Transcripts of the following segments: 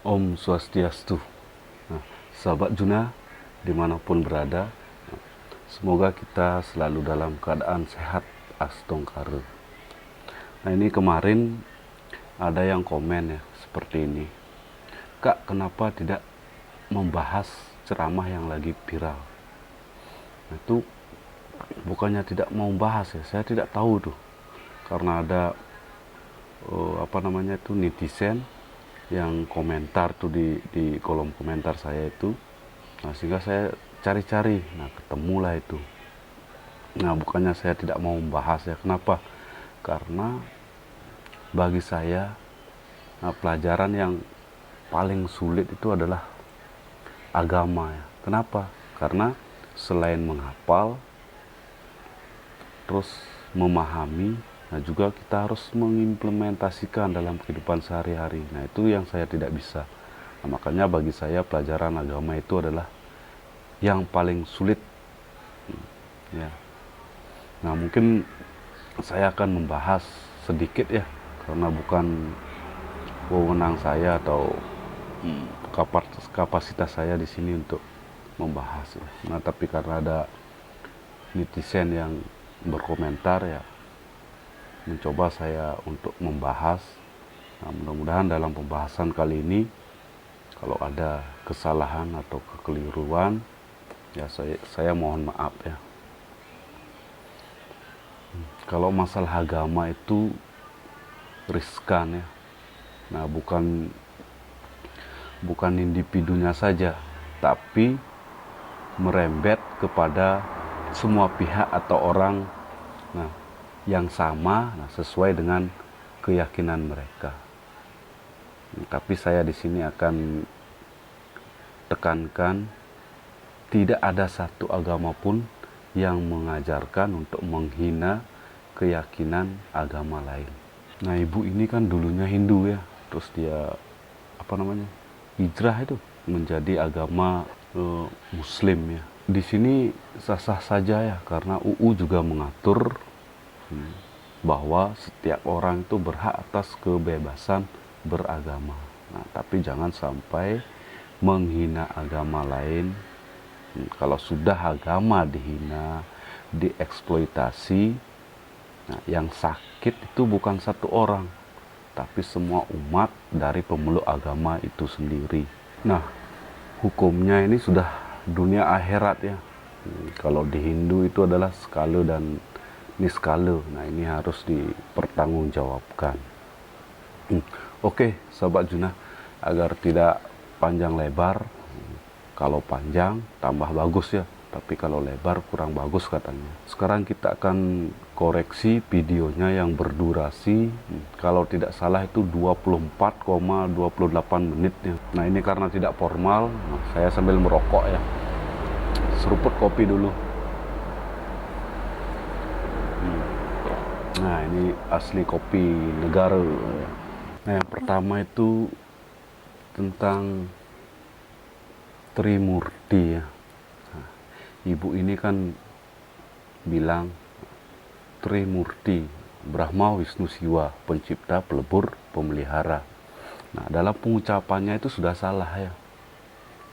Om Swastiastu. Nah, sahabat Juna dimanapun berada, semoga kita selalu dalam keadaan sehat astongkare. Nah, ini kemarin ada yang komen ya seperti ini, Kak, kenapa tidak membahas ceramah yang lagi viral? Nah, itu bukannya tidak mau bahas ya, saya tidak tahu tuh, karena ada netizen yang komentar tuh di kolom komentar saya itu. Nah, sehingga saya cari-cari, nah ketemulah itu. Nah, bukannya saya tidak mau membahas ya, kenapa? Karena bagi saya, nah, pelajaran yang paling sulit itu adalah agama ya. Kenapa? Karena selain menghafal, terus memahami, nah juga kita harus mengimplementasikan dalam kehidupan sehari-hari. Nah, itu yang saya tidak bisa. Nah, makanya bagi saya pelajaran agama itu adalah yang paling sulit ya. Nah, mungkin saya akan membahas sedikit ya, karena bukan wewenang saya atau kapasitas saya di sini untuk membahas ya. Nah, tapi karena ada netizen yang berkomentar ya, mencoba saya untuk membahas. Nah, mudah-mudahan dalam pembahasan kali ini kalau ada kesalahan atau kekeliruan ya, saya mohon maaf ya. Kalau masalah agama itu riskan ya. Nah, bukan individunya saja, tapi merembet kepada semua pihak atau orang, nah, yang sama, nah, sesuai dengan keyakinan mereka. Tapi saya di sini akan tekankan, tidak ada satu agama pun yang mengajarkan untuk menghina keyakinan agama lain. Nah, ibu ini kan dulunya Hindu ya, terus dia hijrah itu menjadi agama Muslim ya. Di sini sah-sah saja ya, karena UU juga mengatur bahwa setiap orang itu berhak atas kebebasan beragama. Nah, tapi jangan sampai menghina agama lain. Kalau sudah agama dihina, dieksploitasi, nah, yang sakit itu bukan satu orang, tapi semua umat dari pemeluk agama itu sendiri. Nah, hukumnya ini sudah dunia akhirat ya. Kalau di Hindu itu adalah skala dan niskala. Nah, ini harus dipertanggungjawabkan. Oke, sahabat Juna, agar tidak panjang lebar, kalau panjang tambah bagus ya, tapi kalau lebar kurang bagus katanya. Sekarang kita akan koreksi videonya yang berdurasi, kalau tidak salah itu 24,28 menit ya. Nah, ini karena tidak formal, nah, saya sambil merokok ya. Seruput kopi dulu. Nah, ini asli kopi negara. Nah, yang pertama itu tentang Trimurti ya. Nah, ibu ini kan bilang Trimurti, Brahma, Wisnu, Siwa, pencipta, pelebur, pemelihara. Nah, dalam pengucapannya itu sudah salah ya.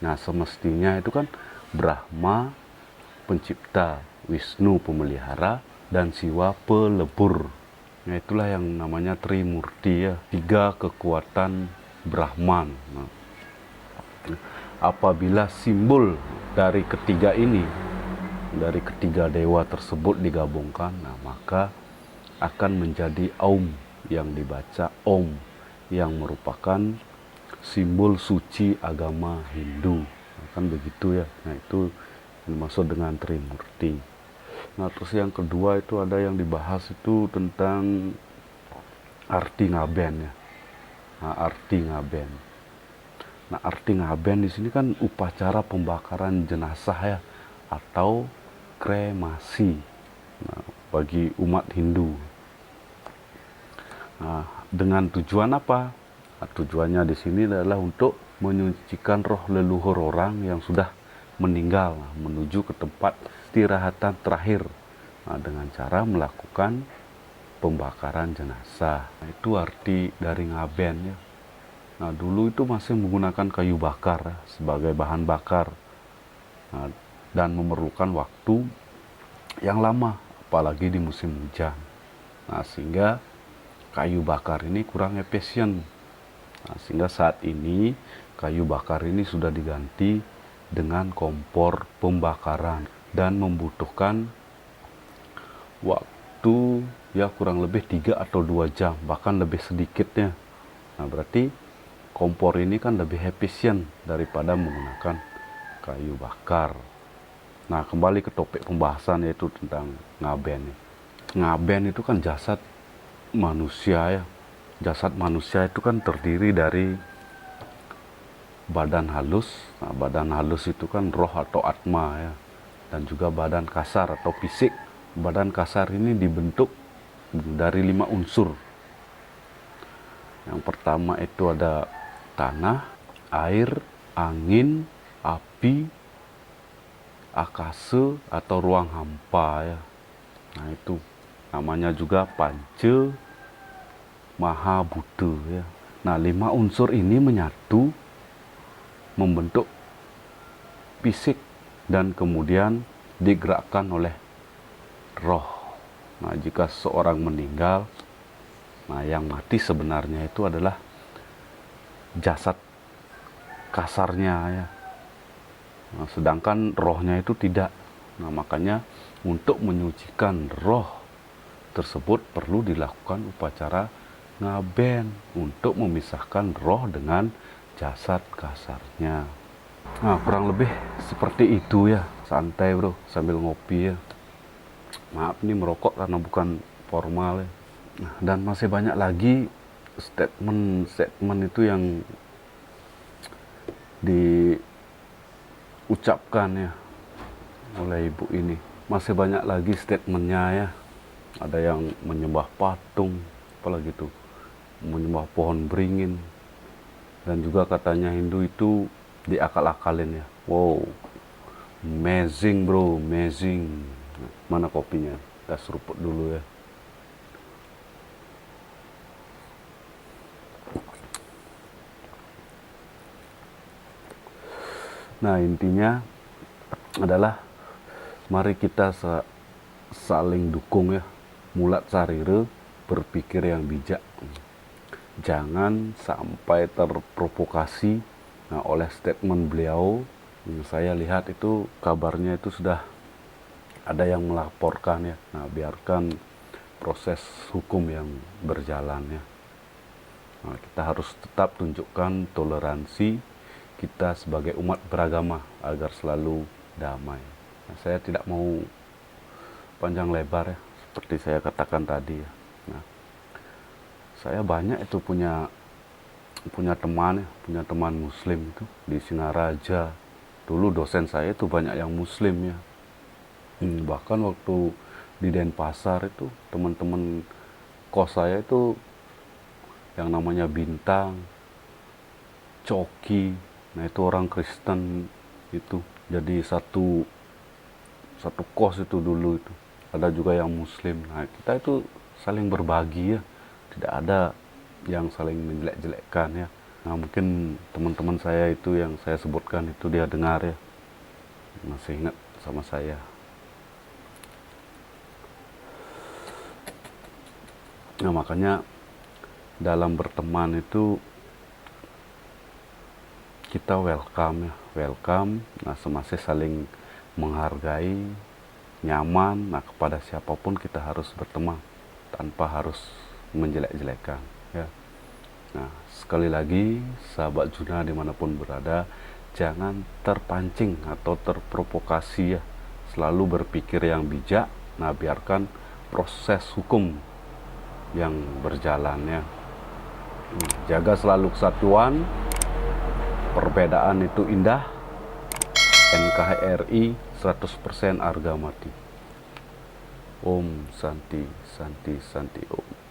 Nah, semestinya itu kan Brahma, pencipta, Wisnu, pemelihara, dan Siwa, pelebur. Nah, itulah yang namanya Trimurti ya, tiga kekuatan Brahman. Nah, apabila simbol dari ketiga ini, dari ketiga dewa tersebut digabungkan, nah, maka akan menjadi Om, yang dibaca Om, yang merupakan simbol suci agama Hindu. Nah, kan begitu ya. Nah, itu dimaksud dengan Trimurti. Nah, terus yang kedua itu ada yang dibahas itu tentang arti ngaben ya. Nah, arti ngaben. Nah, arti ngaben di sini kan upacara pembakaran jenazah ya, atau kremasi. Nah, bagi umat Hindu. Nah, dengan tujuan apa? Nah, tujuannya di sini adalah untuk menyucikan roh leluhur orang yang sudah meninggal, nah, menuju ke tempat istirahatan terakhir. Nah, dengan cara melakukan pembakaran jenazah. Nah, itu arti dari ngaben ya. Nah, dulu itu masih menggunakan kayu bakar ya, sebagai bahan bakar. Nah, dan memerlukan waktu yang lama, apalagi di musim hujan. Nah, sehingga kayu bakar ini kurang efisien. Nah, sehingga saat ini kayu bakar ini sudah diganti dengan kompor pembakaran dan membutuhkan waktu ya kurang lebih 3 atau 2 jam, bahkan lebih sedikitnya. Nah, berarti kompor ini kan lebih efisien daripada menggunakan kayu bakar. Nah, kembali ke topik pembahasan, yaitu tentang ngaben. Ngaben itu kan jasad manusia ya. Jasad manusia itu kan terdiri dari badan halus. Nah, badan halus itu kan roh atau atma ya. Dan juga badan kasar atau fisik. Badan kasar ini dibentuk dari 5 unsur. Yang pertama itu ada tanah, air, angin, api, akase atau ruang hampa ya. Nah, itu namanya juga Panca Mahabhuta ya. Nah, 5 unsur ini menyatu membentuk fisik dan kemudian digerakkan oleh roh. Nah, jika seorang meninggal, nah yang mati sebenarnya itu adalah jasad kasarnya ya. Nah, sedangkan rohnya itu tidak. Nah, makanya untuk menyucikan roh tersebut perlu dilakukan upacara ngaben untuk memisahkan roh dengan jasad kasarnya. Nah, kurang lebih seperti itu ya. Santai bro, sambil ngopi ya. Maaf ini merokok karena bukan formal ya. Nah, dan masih banyak lagi statement itu yang diucapkan ya oleh ibu ini. Masih banyak lagi statementnya ya. Ada yang menyembah patung, apalagi itu menyembah pohon beringin, dan juga katanya Hindu itu diakal-akalin ya. Wow, amazing bro, amazing. Mana kopinya? Kita seruput dulu ya. Nah, intinya adalah mari kita saling dukung ya. Mulat sarire, berpikir yang bijak. Jangan sampai terprovokasi oleh statement beliau. Saya lihat itu kabarnya itu sudah ada yang melaporkan ya. Nah, biarkan proses hukum yang berjalan ya. Nah, kita harus tetap tunjukkan toleransi kita sebagai umat beragama agar selalu damai. Nah, saya tidak mau panjang lebar ya, seperti saya katakan tadi ya. Nah, saya banyak itu punya teman ya, punya teman muslim itu di Singaraja. Dulu dosen saya itu banyak yang muslim ya. Bahkan waktu di Denpasar itu teman-teman kos saya itu yang namanya Bintang, Coki, nah itu orang Kristen itu. Jadi satu kos itu dulu itu. Ada juga yang muslim. Nah, kita itu saling berbagi ya. Tidak ada yang saling menjelek-jelekkan ya. Nah, mungkin teman-teman saya itu yang saya sebutkan itu dia dengar ya. Masih ingat sama saya. Nah, makanya dalam berteman itu kita welcome ya. Welcome. Nah, semasa saling menghargai, nyaman. Nah, kepada siapapun kita harus berteman tanpa harus menjelek-jelekan ya. Nah, sekali lagi sahabat Juna dimanapun berada, jangan terpancing atau terprovokasi ya. Selalu berpikir yang bijak. Nah, biarkan proses hukum yang berjalan ya. Jaga selalu kesatuan. Perbedaan itu indah. NKRI 100% harga mati. Om Santi Santi Santi Om.